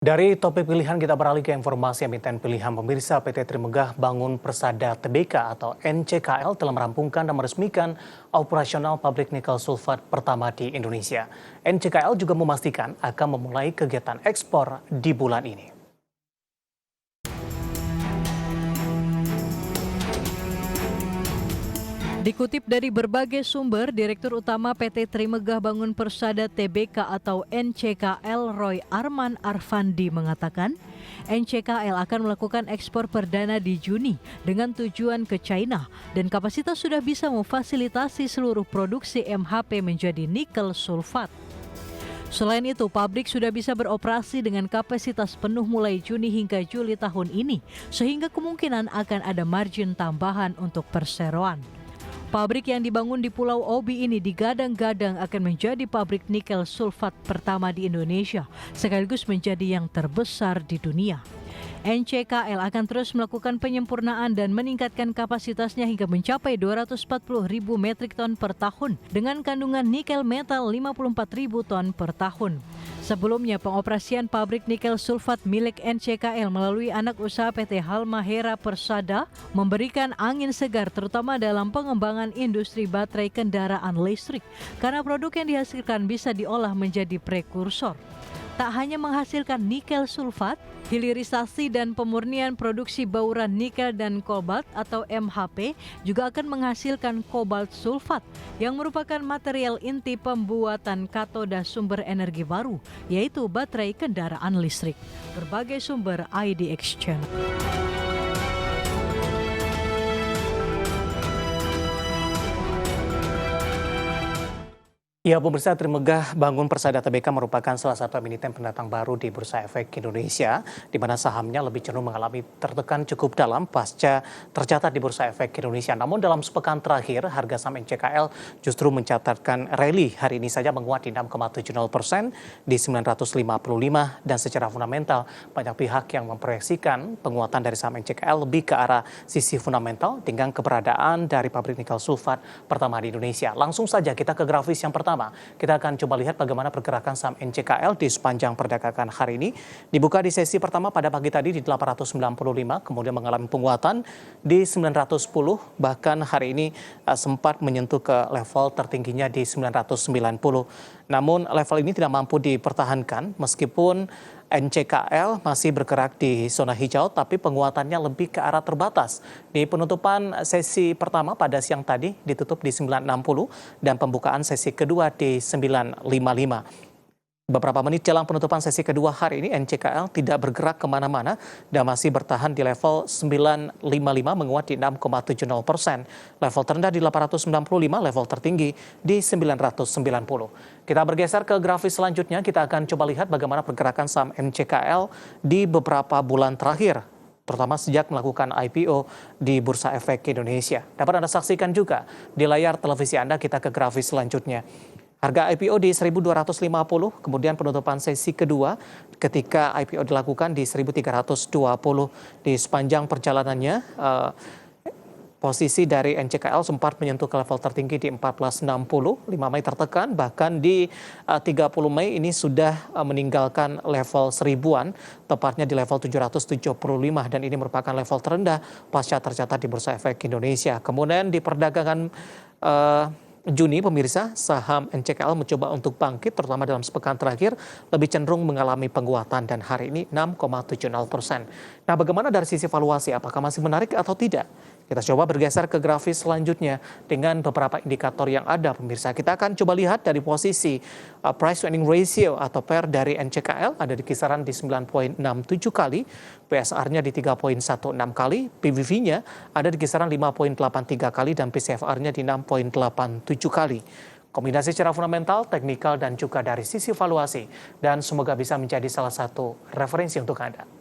Dari topik pilihan kita beralih ke informasi emiten pilihan pemirsa. PT Trimegah Bangun Persada Tbk atau NCKL telah merampungkan dan meresmikan operasional pabrik nikel sulfat pertama di Indonesia. NCKL juga memastikan akan memulai kegiatan ekspor di bulan ini. Dikutip dari berbagai sumber, Direktur Utama PT Trimegah Bangun Persada Tbk atau NCKL Roy Arman Arfandi mengatakan, NCKL akan melakukan ekspor perdana di Juni dengan tujuan ke China dan kapasitas sudah bisa memfasilitasi seluruh produksi MHP menjadi nikel sulfat. Selain itu, pabrik sudah bisa beroperasi dengan kapasitas penuh mulai Juni hingga Juli tahun ini, sehingga kemungkinan akan ada margin tambahan untuk perseroan. Pabrik yang dibangun di Pulau Obi ini digadang-gadang akan menjadi pabrik nikel sulfat pertama di Indonesia, sekaligus menjadi yang terbesar di dunia. NCKL akan terus melakukan penyempurnaan dan meningkatkan kapasitasnya hingga mencapai 240.000 metrik ton per tahun dengan kandungan nikel metal 54.000 ton per tahun. Sebelumnya, pengoperasian pabrik nikel sulfat milik NCKL melalui anak usaha PT Halmahera Persada memberikan angin segar terutama dalam pengembangan industri baterai kendaraan listrik karena produk yang dihasilkan bisa diolah menjadi prekursor. Tak hanya menghasilkan nikel sulfat, hilirisasi dan pemurnian produksi bauran nikel dan kobalt atau MHP juga akan menghasilkan kobalt sulfat yang merupakan material inti pembuatan katoda sumber energi baru, yaitu baterai kendaraan listrik. Berbagai sumber IDX Channel. Ya, pemirsa, Trimegah Bangun Persada Tbk merupakan salah satu emiten pendatang baru di Bursa Efek Indonesia, di mana sahamnya lebih cenderung mengalami tertekan cukup dalam pasca tercatat di Bursa Efek Indonesia. Namun dalam sepekan terakhir, harga saham NCKL justru mencatatkan rally. Hari ini saja menguat di 6,70% di 955 dan secara fundamental banyak pihak yang memproyeksikan penguatan dari saham NCKL lebih ke arah sisi fundamental dengan keberadaan dari pabrik nikel sulfat pertama di Indonesia. Langsung saja kita ke grafis yang pertama. Kita akan coba lihat bagaimana pergerakan saham NCKL di sepanjang perdagangan hari ini. Dibuka di sesi pertama pada pagi tadi di 895, kemudian mengalami penguatan di 910, bahkan hari ini sempat menyentuh ke level tertingginya di 990. Namun level ini tidak mampu dipertahankan meskipun NCKL masih bergerak di zona hijau, tapi penguatannya lebih ke arah terbatas. Di penutupan sesi pertama pada siang tadi ditutup di 960 dan pembukaan sesi kedua di 955. Beberapa menit jelang penutupan sesi kedua hari ini, NCKL tidak bergerak kemana-mana dan masih bertahan di level 955 menguat di 6,70%. Level terendah di 895, level tertinggi di 990. Kita bergeser ke grafis selanjutnya, kita akan coba lihat bagaimana pergerakan saham NCKL di beberapa bulan terakhir, terutama sejak melakukan IPO di Bursa Efek Indonesia. Dapat Anda saksikan juga di layar televisi Anda. Kita ke grafis selanjutnya. Harga IPO di 1.250, kemudian penutupan sesi kedua ketika IPO dilakukan di 1.320. Di sepanjang perjalanannya, posisi dari NCKL sempat menyentuh ke level tertinggi di 1460, 5 Mei tertekan, bahkan di 30 Mei ini sudah meninggalkan level 1000-an, tepatnya di level 775, dan ini merupakan level terendah pasca tercatat di Bursa Efek Indonesia. Kemudian di perdagangan Juni, pemirsa, saham NCKL mencoba untuk bangkit, terutama dalam sepekan terakhir, lebih cenderung mengalami penguatan dan hari ini 6,70%. Nah, bagaimana dari sisi valuasi? Apakah masih menarik atau tidak? Kita coba bergeser ke grafis selanjutnya dengan beberapa indikator yang ada, pemirsa. Kita akan coba lihat dari posisi price earning ratio atau PER dari NCKL ada di kisaran di 9,67 kali, PSR-nya di 3,16 kali, PBV-nya ada di kisaran 5,83 kali, dan PCFR-nya di 6,87 kali. Kombinasi secara fundamental, teknikal, dan juga dari sisi valuasi. Dan semoga bisa menjadi salah satu referensi untuk Anda.